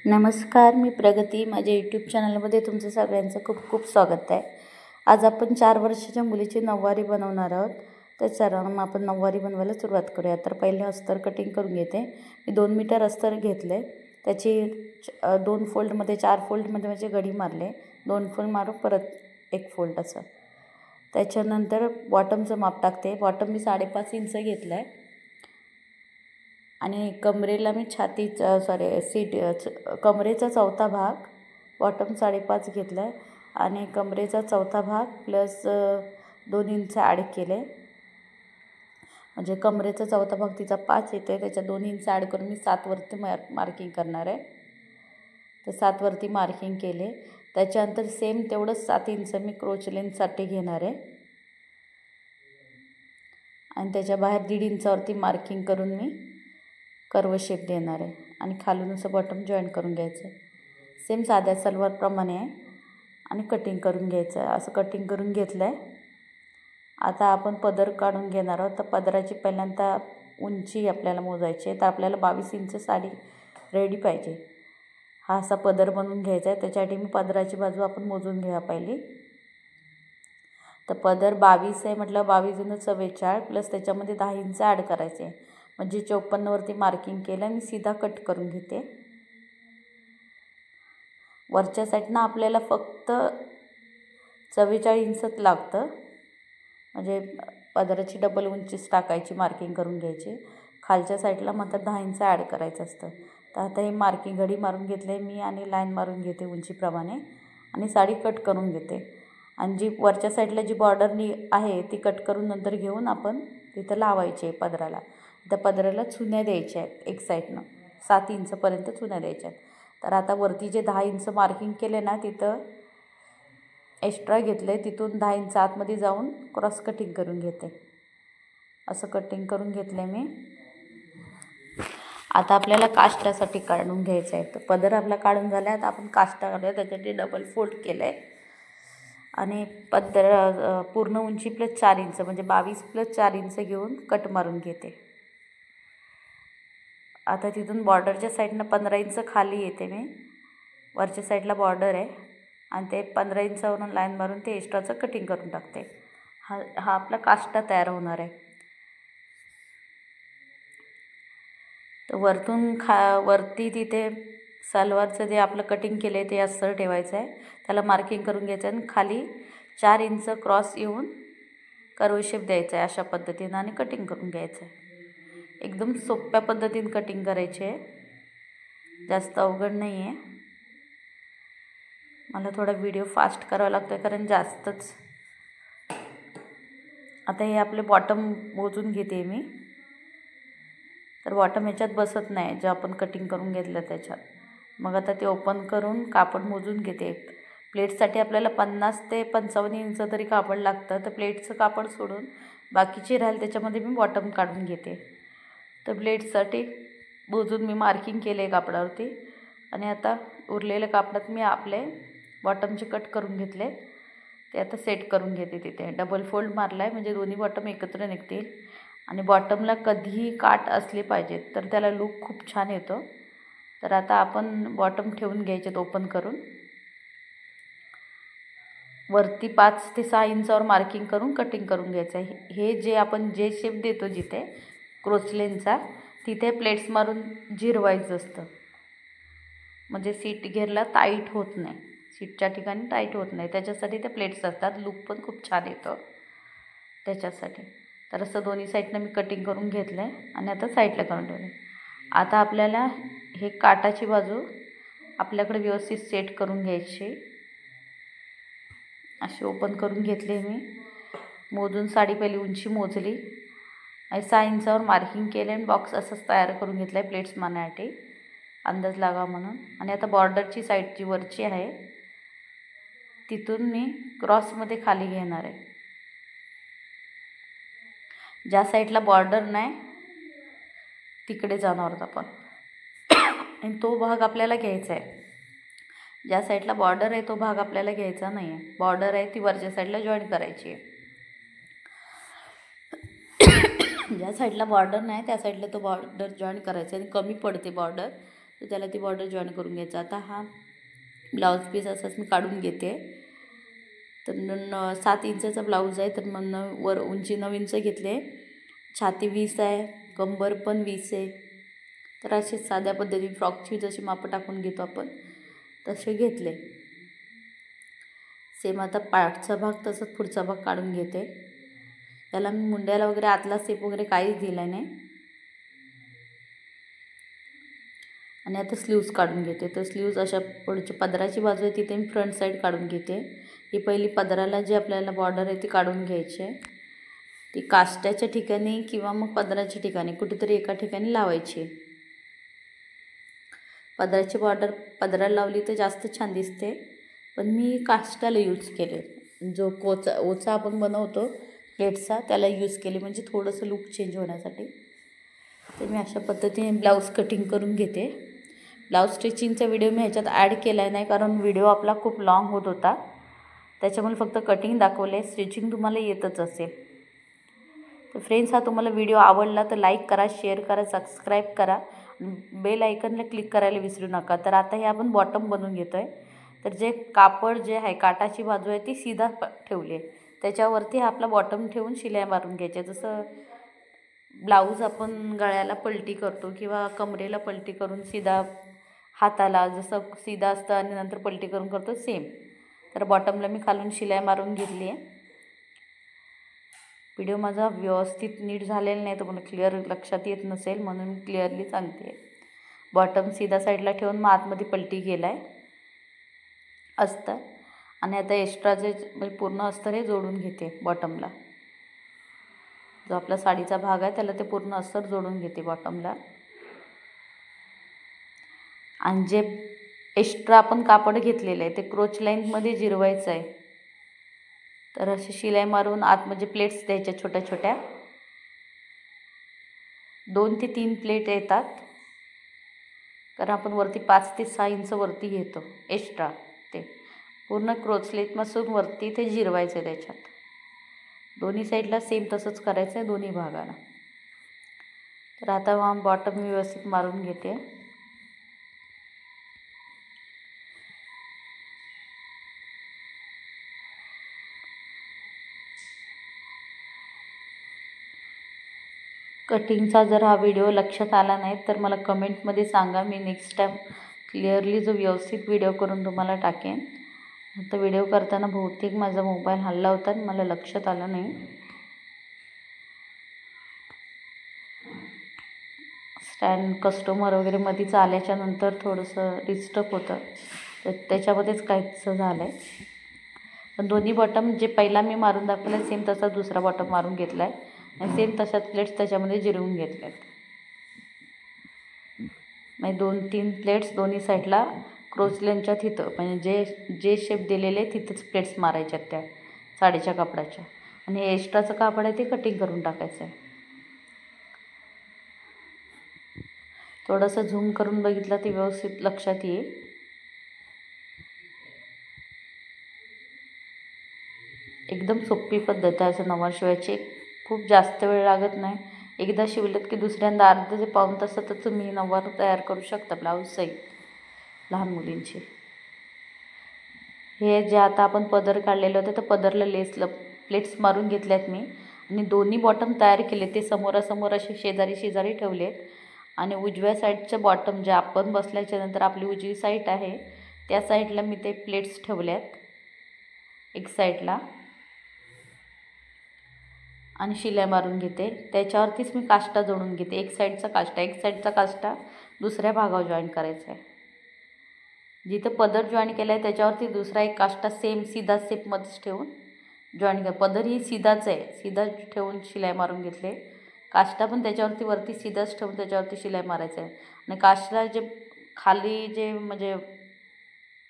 नमस्कार, मी प्रगती. माझ्या यूट्यूब चॅनलमध्ये तुमचं सगळ्यांचं खूप खूप स्वागत आहे. आज आपण 4 वर्षाच्या मुलीची नऊवारी बनवणार आहोत. तर चला मग आपण नऊवारी बनवायला सुरुवात करूया. तर पहिले अस्तर कटिंग करून घेते. मी 2 मीटर अस्तर घेतले. त्याची 2 फोल्डमध्ये 4 फोल्डमध्ये म्हणजे गडी मारले. 2 फोल्ड मारून परत 1 फोल्ड असं. त्याच्यानंतर बॉटमचं माप टाकते. बॉटम मी 5.5 इंच घेतलं आहे आणि कमरेला मी कमरेचा चौथा भाग बॉटम 5.5 घेतला आहे आणि कमरेचा चौथा भाग प्लस 2 इंच ॲड केले. म्हणजे कमरेचा चौथा भाग तिचा 5 येतो आहे, त्याच्या 2 इंच ॲड करून मी 7 वरती मार्किंग करणार आहे. तर 7 वरती मार्किंग केले. त्याच्यानंतर सेम तेवढंच 7 इंच मी क्रोच लेंथसाठी घेणार आहे आणि त्याच्या बाहेर 1.5 इंचावरती मार्किंग करून मी कर्व शेप देणार आहे आणि खालून असं बॉटम जॉईन करून घ्यायचं आहे. सेम साध्या सलवारप्रमाणे आहे आणि कटिंग करून घ्यायचं आहे. असं कटिंग करून घेतलं आहे. आता आपण पदर काढून घेणार आहोत. तर पदराची पहिल्यांदा उंची आपल्याला मोजायची आहे. तर आपल्याला 22 इंच साडी रेडी पाहिजे. हा असा पदर बनवून घ्यायचा आहे. त्याच्यासाठी मी पदराची बाजू आपण मोजून घ्या पहिली. तर पदर 22 आहे म्हटलं 22 × 44 प्लस त्याच्यामध्ये 10 इंच ॲड करायचे आहे. म्हणजे 54 वरती मार्किंग केलं. मी सीधा कट करून घेते. वरच्या साईडनं आपल्याला फक्त 44 इंचच लागतं. म्हणजे पदराची डबल उंचीच टाकायची, मार्किंग करून घ्यायची. खालच्या साईडला मात्र 10 इंच ॲड करायचं असतं. तर आता हे मार्किंग घडी मारून घेतले मी आणि लाईन मारून घेते उंचीप्रमाणे आणि साडी कट करून घेते. आणि जी वरच्या साईडला जी बॉर्डर आहे ती कट करून नंतर घेऊन आपण तिथं लावायची आहे पदराला. त्या पदराला चुन्या द्यायच्या आहेत एक साईडनं 7 इंचपर्यंत चुन्या द्यायच्या आहेत. तर आता वरती जे 10 इंच मार्किंग केले ना तिथं एक्स्ट्रा घेतले, तिथून 10 इंच आतमध्ये जाऊन क्रॉस कटिंग करून घेते. असं कटिंग करून घेतलं मी. आता आपल्याला काष्टासाठी काढून घ्यायचं आहे. तर पदर आपला काढून झाला. आता आपण काष्टा काढूया. त्याच्यासाठी डबल फोल्ड केलं आहे आणि पदर पूर्ण उंची प्लस 4 इंच म्हणजे 22 + 4 इंच घेऊन कट मारून घेते. आता तिथून बॉर्डरच्या साईडनं 15 इंच खाली येते मी. वरच्या साईडला बॉर्डर आहे आणि ते 15 इंचावरून लाईन मारून ते एक्स्ट्राचं कटिंग करून टाकते. हा आपला काष्टा तयार होणार आहे. तर वरती तिथे सलवारचं जे आपलं कटिंग केलं आहे ते अस्तर ठेवायचं आहे. त्याला मार्किंग करून घ्यायचं आहे आणि खाली 4 इंच क्रॉस येऊन कर्व शेप द्यायचा आहे अशा पद्धतीनं आणि कटिंग करून घ्यायचं आहे. एकदम सोप्या पद्धतीने कटिंग करायची आहे, जास्त अवघड नाही आहे. मला थोडा व्हिडिओ फास्ट करावा लागतो आहे कारण जास्तच. आता हे आपले बॉटम मोजून घेते मी. तर बॉटम ह्याच्यात बसत नाही जे आपण कटिंग करून घेतलं त्याच्यात. मग आता ते ओपन करून कापड मोजून घेते. प्लेटसाठी आपल्याला 50 ते 55 इंच तरी कापड लागतं. तर प्लेटचं कापड सोडून बाकीचे राहील त्याच्यामध्ये मी बॉटम काढून घेते. तर प्लेटसाठी मोजून मी मार्किंग केले कापडावरती आणि आता उरलेल्या कापडात मी आपले बॉटमचे कट करून घेतले. ते आता सेट करून घेते. तिथे डबल फोल्ड मारला आहे म्हणजे दोन्ही बॉटम एकत्र निघतील आणि बॉटमला कधीही काट असले पाहिजेत तर त्याला लूक खूप छान येतो. तर आता आपण बॉटम ठेवून घ्यायचे ओपन करून. वरती 5 ते 6 इंचावर मार्किंग करून कटिंग करून घ्यायचं आहे. हे जे आपण जे शेप देतो जिथे क्रोचलेनचा तिथे प्लेट्स मारून जिरवायचं असतं. म्हणजे सीट घेरला टाईट होत नाही, सीटच्या ठिकाणी टाईट होत नाही. त्याच्यासाठी ते प्लेट्स असतात. लूक पण खूप छान येतो त्याच्यासाठी. तर असं दोन्ही साईडनं मी कटिंग करून घेतलं आहे आणि आता साईडला करून ठेवलं आहे. आता आपल्याला हे काटाची बाजू आपल्याकडे व्यवस्थित सेट करून घ्यायची. अशी ओपन करून घेतली मी. मोजून साडी पहिली उंची मोजली आणि 6 इंचावर मार्किंग केले आणि बॉक्स असंच तयार करून घेतला आहे प्लेट्स मारण्यासाठी अंदाज लागा म्हणून. आणि आता बॉर्डरची साईड जी वरची आहे तिथून मी क्रॉसमध्ये खाली घेणार आहे. ज्या साईडला बॉर्डर नाही तिकडे जाणार आहोत आपण आणि तो भाग आपल्याला घ्यायचा आहे. ज्या साईडला बॉर्डर आहे तो भाग आपल्याला घ्यायचा नाही आहे. बॉर्डर आहे ती वरच्या साईडला जॉईन करायची आहे. ज्या साईडला बॉर्डर नाही त्या साईडला तो बॉर्डर जॉईन करायचा आणि कमी पडते बॉर्डर तर त्याला ती बॉर्डर जॉईन करून घ्यायचं. आता हा ब्लाऊज पीस असाच मी काढून घेते. तर 7 इंचाचा ब्लाऊज आहे, तर मग वर उंची 9 इंच घेतले, छाती 20 आहे, कंबर पण 20 आहे. तर असे साध्या पद्धतीने फ्रॉकची जशी मापं टाकून घेतो आपण तसे घेतले. सेम आता पाठचा भाग तसंच पुढचा भाग काढून घेते. त्याला मी मुंड्याला वगैरे आतला सेप वगैरे काहीच दिला नाही. आणि आता स्लीव्ज काढून घेते. तर स्लीव्ज अशा पुढची पदराची बाजू आहे तिथे मी फ्रंट साईड काढून घेते. ही पहिली पदराला जी आपल्याला बॉर्डर आहे ती काढून घ्यायची आहे. ती काष्ट्याच्या ठिकाणी किंवा मग पदराच्या ठिकाणी कुठेतरी एका ठिकाणी लावायची. पदराची बॉर्डर पदराला लावली तर जास्त छान दिसते, पण मी काष्ट्याला यूज केले. जो ओचा आपण बनवतो प्लेटचा त्याला यूज केले, म्हणजे थोडंसं लुक चेंज होण्यासाठी. तर मी अशा पद्धतीने ब्लाऊज कटिंग करून घेते. ब्लाऊज स्टिचिंगचा व्हिडिओ मी ह्याच्यात ॲड केला नाही, कारण व्हिडिओ आपला खूप लाँग होत होता. त्याच्यामुळे फक्त कटिंग दाखवले. स्टिचिंग तुम्हाला येतच असेल. तर फ्रेंड्स, हा तुम्हाला व्हिडिओ आवडला तर लाईक करा, शेअर करा, सबस्क्राईब करा, बेल आयकनला क्लिक करायला विसरू नका. तर आता हे आपण बॉटम बनवून घेतो आहे. तर जे कापड जे आहे काटाची बाजू आहे ती सीधा ठेवली आहे, त्याच्यावरती आपला बॉटम ठेवून शिलाई मारून घ्यायच्या. जसं ब्लाऊज आपण गळ्याला पलटी करतो किंवा कमरेला पलटी करून सीधा हाताला जसं सीधा असतं आणि नंतर पलटी करून करतो सेम. तर बॉटमला मी खालून शिलाई मारून घेतली आहे. व्हिडिओ माझा व्यवस्थित नीट झालेला नाही, तर मला क्लिअर लक्षात येत नसेल म्हणून मी क्लिअरली सांगते. बॉटम सीधा साईडला ठेवून मग आतमध्ये पलटी केला आहे अस्तर. आणि आता एक्स्ट्रा जे म्हणजे पूर्ण अस्तर हे जोडून घेते बॉटमला. जो आपला साडीचा भाग आहे त्याला ते पूर्ण अस्तर जोडून घेते बॉटमला. आणि जे एक्स्ट्रा आपण कापड घेतलेलं आहे ते क्रोच लाईनमध्ये जिरवायचं आहे. तर अशी शिलाई मारून आत म्हणजे प्लेट्स द्यायच्या छोट्या छोट्या. 2 ते 3 प्लेट येतात, कारण आपण वरती 5 ते 6 इंच वरती घेतो एक्स्ट्रा. ते पूर्ण क्रोच लाईनपासून वरती ते जिरवायचं आहे त्याच्यात. दोन्ही साईडला सेम तसंच करायचं आहे दोन्ही भागाला. तर आता बॉटम मी व्यवस्थित मारून घेते. कटिंगचा जर हा व्हिडिओ लक्षात आला नाही तर मला कमेंटमध्ये सांगा. मी नेक्स्ट टाईम क्लिअरली जो व्यवस्थित व्हिडिओ करून तुम्हाला टाकेन. आता व्हिडिओ करताना बहुतेक माझा मोबाईल हलला होता, मला लक्षात आलं नाही. स्टँड कस्टमर वगैरे मध्येच आल्याच्या नंतर थोडंसं डिस्टर्ब होतं, तर त्याच्यामध्येच काहीचं झालं आहे. पण दोन्ही बॉटम जे पहिला मी मारून दाखवला सेम तसा दुसरा बॉटम मारून घेतला आहे आणि सेम तशाच प्लेट्स त्याच्यामध्ये जिरवून घेतल्या आहेत. म्हणजे 2-3 प्लेट्स दोन्ही साईडला क्रोच लाईनच्या तिथं म्हणजे जे शेप दिलेले तिथंच प्लेट्स मारायच्या त्या साडीच्या कापडाच्या. आणि हे एक्स्ट्राचं कापड आहे ते कटिंग करून टाकायचं आहे. थोडंसं झूम करून बघितलं ते व्यवस्थित लक्षात येईल. एकदम सोपी पद्धत आहे असं नऊवार शिवायची. खूप जास्त वेळ लागत नाही. एकदा शिवलं की दुसऱ्यांदा अर्धा ते पाऊण तासातच तुम्ही नऊवार तयार करू शकता ब्लाऊज सहित लहान मुलींची. हे जे आता आपण पदर काढलेलं होतं तर पदरला प्लेट्स मारून घेतल्यात मी आणि दोन्ही बॉटम तयार केले. ते समोरासमोर असे शेजारी शेजारी ठेवलेत. आणि उजव्या साईडच्या बॉटम जे आपण बसल्याच्या नंतर आपली उजवी साईड आहे त्या साईडला मी ते प्लेट्स ठेवल्यात एक साईडला आणि शिलाई मारून घेते. त्याच्यावरतीच मी काष्टा जोडून घेते. एक साईडचा काष्टा दुसऱ्या भागावर जॉईन करायचा आहे. जिथं पदर जॉईन केला आहे त्याच्यावरती दुसरा एक काष्टा सेम सीधा सेपमध्येच ठेवून जॉईन कर. पदर ही सीधाच आहे, सीधा ठेवून शिलाई मारून घेतले. काष्टा पण त्याच्यावरती वरती सीधाच ठेवून त्याच्यावरती शिलाई मारायचं आहे. आणि काष्टा जे खाली जे म्हणजे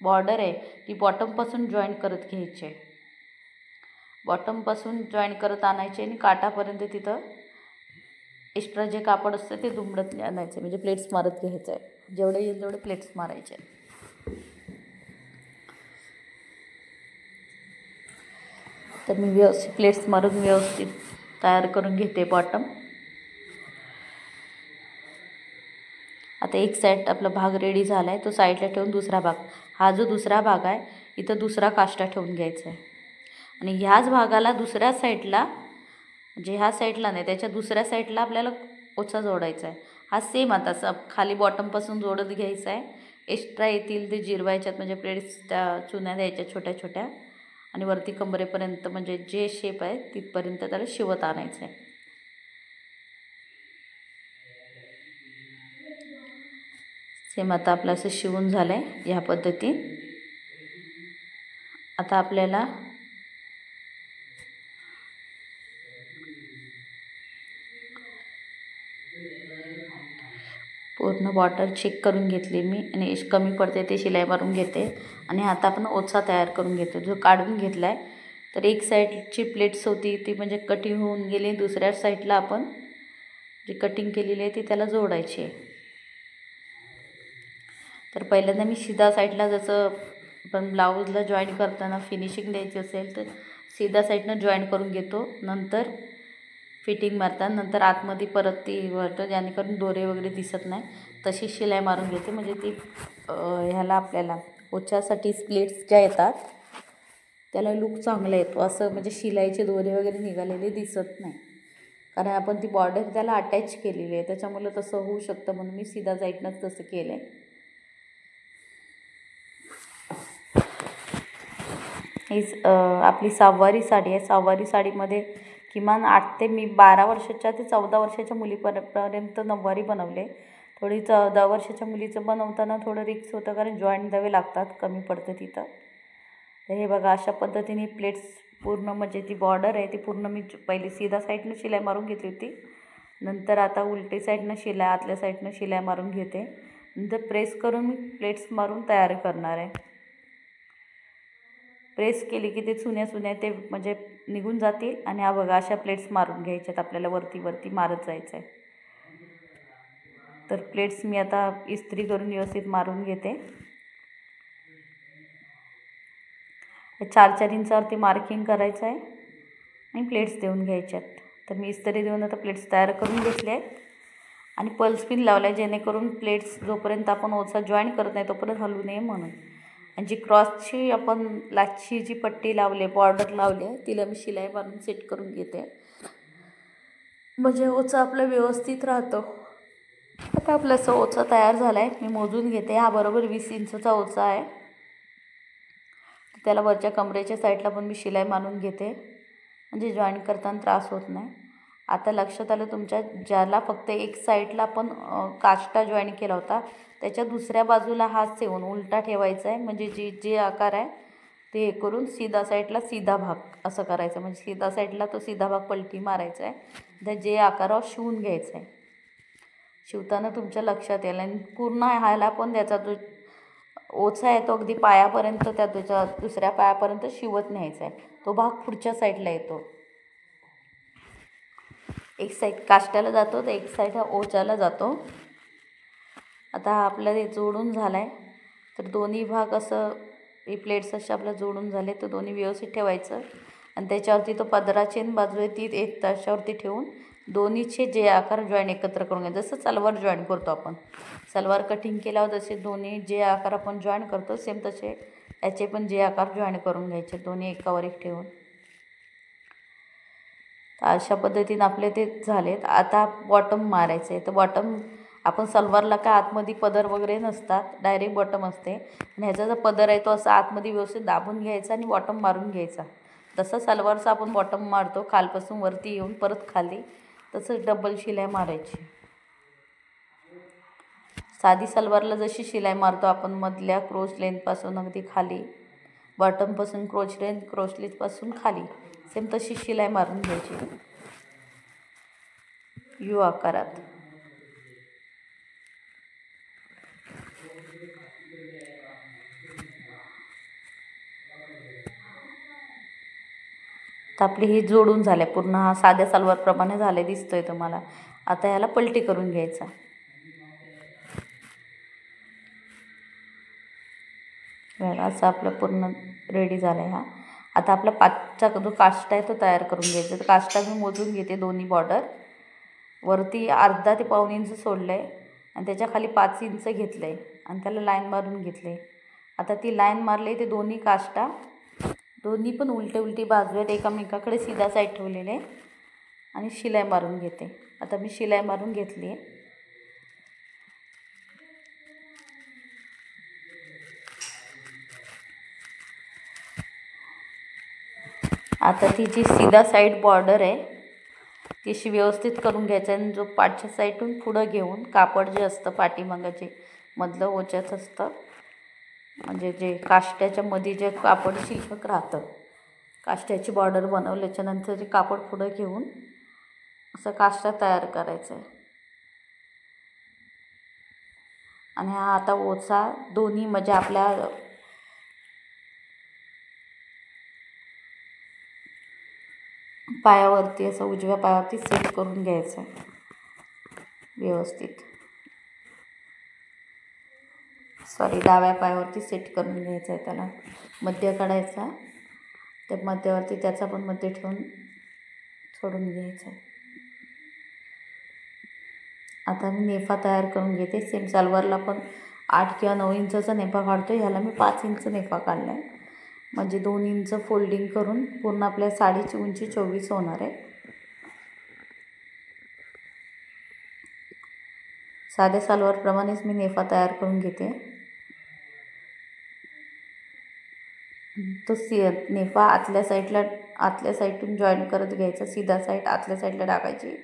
बॉर्डर आहे ती बॉटमपासून जॉईन करत घ्यायची आहे. बॉटमपासून जॉईन करत आणायचे आणि काठापर्यंत तिथं एक्स्ट्रा जे कापड असतं ते दुमडत आणायचं, म्हणजे प्लेट्स मारत घ्यायचं आहे. जेवढे येईल तेवढे प्लेट्स मारायचे. तर मी व्यवस्थित प्लेट्स मारून व्यवस्थित तयार करून घेते बॉटम. आता एक साईड आपला भाग रेडी झाला आहे, तो साईडला ठेवून दुसरा भाग, हा जो दुसरा भाग आहे इथं दुसरा काष्टा ठेवून घ्यायचा आहे. आणि ह्याच भागाला दुसऱ्या साईडला, म्हणजे ह्या साईडला नाही त्याच्या दुसऱ्या साईडला आपल्याला ओचा जोडायचा आहे. हा सेम आता खाली बॉटमपासून जोडत घ्यायचा आहे. एक्स्ट्रा येतील ते जिरवायच्यात, म्हणजे प्लेट्स त्या चुन्या द्यायच्या छोट्या छोट्या, आणि वरती कमरेपर्यंत म्हणजे जे शेप आहे तिथपर्यंत त्याला शिवत आणायचं आहे. सेम आता आपलं असं शिवून झालं आहे ह्या पद्धतीत. आता आपल्याला पूर्ण बॉर्डर चेक करून घेतली मी, आणि कमी पडते ते शिलाई मारून घेते. आणि आता आपण ओचा तयार करून घेतो, जो काढून घेतला आहे. तर एक साईडची प्लेट्स होती ती म्हणजे कटिंग होऊन गेली, दुसऱ्या साईडला आपण जी कटिंग केलेली आहे ती त्याला जोडायची आहे. तर पहिल्यांदा मी सीधा साईडला, जसं आपण ब्लाऊजला जॉईन करताना फिनिशिंग द्यायची असेल तर सीधा साईडनं जॉईन करून घेतो, नंतर फिटिंग मारतात, नंतर आतमध्ये परत ती वळतो, जेणेकरून दोरे वगैरे दिसत नाही, तशी शिलाई मारून घेते. म्हणजे ती ह्याला आपल्याला ओच्यासाठी प्लेट्स ज्या येतात त्याला लुक चांगला येतो, असं म्हणजे शिलाईचे दोरे वगैरे निघालेले दिसत नाही, कारण आपण ती बॉर्डर त्याला अटॅच केलेली आहे, त्याच्यामुळे तसं होऊ शकतं, म्हणून मी सीधा साईडनंच तसं केलं आहे. ही आपली सहावारी साडी आहे. सहावारी साडीमध्ये किमान 8 ते 12 वर्षाच्या ते 14 वर्षाच्या मुलीपर्यंत नऊवारी बनवले. थोडी 14 वर्षाच्या मुलीचं बनवताना थोडं रिक्स होतं, कारण जॉईंट द्यावे लागतात, कमी पडतं तिथं. तर हे बघा, अशा पद्धतीने प्लेट्स पूर्ण, म्हणजे ती बॉर्डर आहे ती पूर्ण मी पहिली सीधा साईडनं शिलाई मारून घेतली होती, नंतर आता उलटी साईडनं शिलाई, आतल्या साईडनं शिलाई मारून घेते, नंतर प्रेस करून मी प्लेट्स मारून तयार करणार आहे. प्रेस केली की ते चुन्या ते म्हणजे निघून जातील. आणि हा बघा, अशा प्लेट्स मारून घ्यायच्यात आपल्याला, वरती मारत जायचं आहे. तर प्लेट्स मी आता इस्त्री करून व्यवस्थित मारून घेते. 4-4 इंचावरती मार्किंग करायचं आहे आणि प्लेट्स देऊन घ्यायच्यात. तर मी इस्त्री देऊन आता प्लेट्स तयार करून घेतले आहेत आणि पल्स पिन लावला आहे, जेणेकरून प्लेट्स जोपर्यंत आपण ओचा जॉईन करत नाही तोपर्यंत हलू नये म्हणून. आणि जी क्रॉसची आपण लाचची जी पट्टी लावली आहे, बॉर्डर लावली आहे, तिला मी शिलाई मारून सेट करून घेते, म्हणजे ओचा आपला व्यवस्थित राहतो. आता आपला असं ओचा तयार झाला आहे, मी मोजून घेते. हा बरोबर 20 इंचचा ओचा आहे. त्याला वरच्या कमरेच्या साईडला पण मी शिलाई मारून घेते, म्हणजे जॉईन करताना त्रास होत नाही. आता लक्षात आलं तुमच्या, ज्याला फक्त एक साईडला आपण काष्टा जॉईन केला होता त्याच्या दुसऱ्या बाजूला हात ठेवून उलटा ठेवायचा आहे, म्हणजे जे आकार आहे ते हे करून सीधा साईडला सीधा भाग असं करायचं, म्हणजे सीधा साईडला तो सीधा भाग पलटी मारायचा आहे, तर जे आकारावर शिवून घ्यायचं आहे. शिवताना तुमच्या लक्षात येईल. आणि पूर्ण ह्याला पण त्याचा जो ओचा आहे तो अगदी पायापर्यंत, त्याच्या दुसऱ्या पायापर्यंत शिवत न्यायचा आहे, तो भाग पुढच्या साईडला येतो. एक साईड काष्ट्याला जातो तर एक साईड हा ओच्याला जातो. आता हा आपला हे जोडून झाला आहे, तर दोन्ही भाग असं हे प्लेट्स असे आपल्या जोडून झाले, तर दोन्ही व्यवस्थित ठेवायचं. आणि त्याच्यावरती तो पदराची बाजू आहे ती एक त्याच्यावरती ठेवून दोन्हीचे जे आकार जॉईन एकत्र करून घ्यायचे, जसं सलवार जॉईन करतो आपण, सलवार कटिंग केल्यावर जसे दोन्ही जे आकार आपण जॉईन करतो सेम तसे याचे पण जे आकार जॉईन करून घ्यायचे, दोन्ही एकावर एक ठेवून. अशा पद्धतीने आपले ते झालेत. आता बॉटम मारायचं आहे. तर बॉटम आपण सलवारला काय आतमध्ये पदर वगैरे नसतात, डायरेक्ट बॉटम असते, आणि ह्याचा जो पदर आहे तो असा आतमध्ये व्यवस्थित दाबून घ्यायचा आणि बॉटम मारून घ्यायचा. तसं सलवारचा आपण बॉटम मारतो खालपासून वरती येऊन परत खाली, तसंच डबल शिलाई मारायची. साधी सलवारला जशी शिलाई मारतो आपण मधल्या क्रोच लेंथपासून अगदी खाली, बॉटमपासून क्रोच लेंथपासून खाली, सेम तशी शिलाई मारून घ्यायची यू आकारात. तर आपली ही जोडून झाल्या पूर्ण, हा साध्या सलवारप्रमाणे झाले दिसतोय तुम्हाला. आता याला पलटी करून घ्यायचा. असं आपलं पूर्ण रेडी झालं आहे. हा आता आपला 5चा जो काष्टा आहे तो तयार करून घ्यायचा. तर काष्टा मी मोजून घेते, दोन्ही बॉर्डर वरती अर्धा ते 1.25 इंच सोडलं आहे, आणि त्याच्या खाली 5 इंच घेतलं आहे आणि त्याला लाईन मारून घेतले. आता ती लाईन मारली ते दोन्ही काष्टा दोन्ही पण उलटी बाजू आहेत एकामेकाकडे सीधा साईड ठेवलेले आणि शिलाई मारून घेते. आता मी शिलाई मारून घेतली आहे. आता ती जी सीधा साईड बॉर्डर आहे ती अशी व्यवस्थित करून घ्यायचं आणि जो पाठच्या साईडून पुढं घेऊन कापड जे असतं पाठीमागं जे मधलं ओच्यात असतं म्हणजे जे काष्ट्याच्या मध्ये जे कापड शिल्लक राहतं काष्ट्याची बॉर्डर बनवल्याच्यानंतर जे कापड पुढं घेऊन असं काष्टा तयार करायचं आहे. आणि हा आता ओचा दोन्ही म्हणजे आपल्या पायावरती असं उजव्या पायावरती सेट करून घ्यायचं आहे व्यवस्थित. डाव्या पायावरती सेट करून घ्यायचं आहे. त्याला मध्य काढायचा त्या मध्यावरती त्याचा पण मध्य ठेवून सोडून घ्यायचा आहे. आता मी नेफा तयार करून घेते. सेम सलवारला पण 8 किंवा 9 इंचाचा नेफा काढतो. ह्याला मी 5 इंच नेफा काढला आहे म्हणजे 2 इंच फोल्डिंग करून पूर्ण आपल्या साडीची उंची 24 होणार आहे. साध्या सलवारप्रमाणेच मी नेफा तयार करून घेते. तो नेफा आतल्या साईडून जॉईन करत घ्यायचा. सीधा साईड आतल्या साईडला टाकायची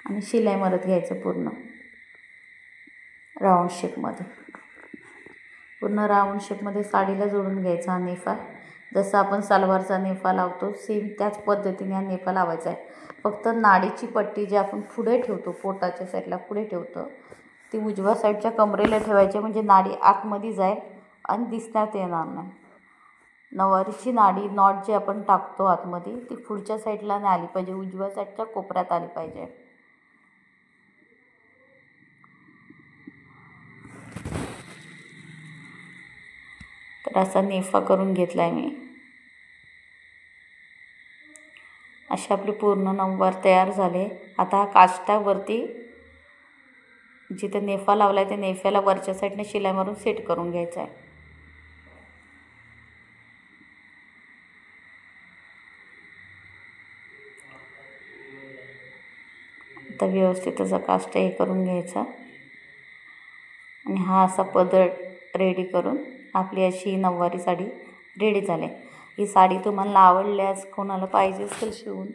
आणि शिलाई मारत घ्यायचं पूर्ण राऊंड शेपमध्ये. पूर्ण राऊंड शेपमध्ये साडीला जोडून घ्यायचा हा नेफा. जसं आपण सलवारचा नेफा लावतो सेम त्याच पद्धतीने हा नेफा लावायचा आहे. फक्त नाडीची पट्टी जी आपण पुढे ठेवतो पोटाच्या साईडला पुढे ठेवतो ती उजव्या साईडच्या कमरेला ठेवायची म्हणजे नाडी आतमध्ये जाईल आणि दिसण्यात येणार नाही. नवारीची नाडी नॉट जी आपण टाकतो आतमध्ये ती पुढच्या साईडला नाही आली पाहिजे, उजव्या साईडच्या कोपऱ्यात आली पाहिजे. तर असा नेफा करून घेतला आहे मी. अशी आपली पूर्ण नऊवार तयार झाले. आता हा काष्टावरती जिथे नेफा लावला आहे त्या नेफ्याला वरच्या साईडने शिलाई मारून सेट करून घ्यायचा आहे. आता व्यवस्थित असा काष्टा हे करून घ्यायचा आणि हा असा पदर रेडी करून आपली अशी नऊवारी साडी रेडी झाली. ही साडी तुम्हाला आवडल्यास कोणाला पाहिजे असेल शिवून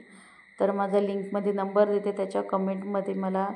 तर माझा लिंकमध्ये नंबर देते त्याच्या कमेंटमध्ये मला